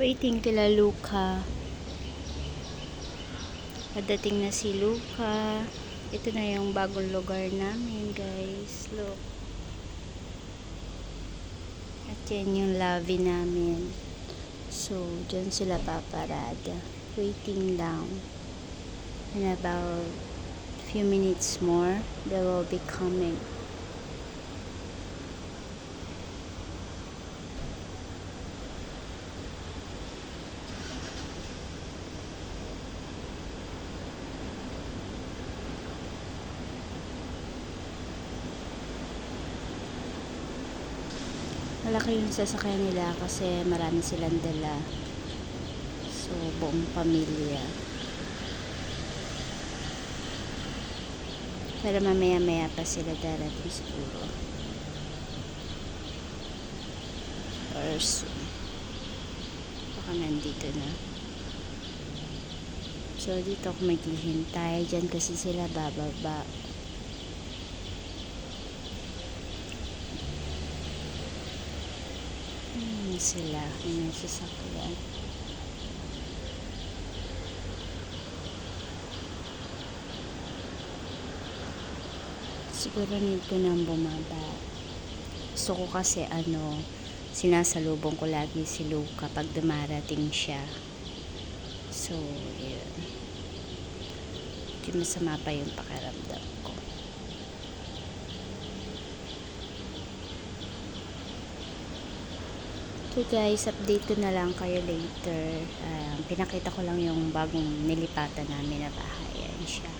Waiting kila Luca. Padating na si Luca. Ito na yung bagong lugar namin, guys. Look. At yan yung lobby namin. So, dyan sila paparada. Waiting lang. In about few minutes more, they will be coming. Malaki yung sasakyan nila kasi marami silang dala. So, buong pamilya. Pero mamaya-maya pa sila darating siguro. Or soon. Baka nandito na. So, dito ako maghihintay. Diyan kasi sila bababa. Sila yung sasakyan. Siguro need ko nang bumaba. Gusto ko kasi sinasalubong ko lagi si Luca pag dumarating siya. So, yun. Hindi masama pa yung pakiramdam ko. So guys, update ko na lang kayo later. Pinakita ko lang yung bagong nilipatan namin na bahay. Ayan siya.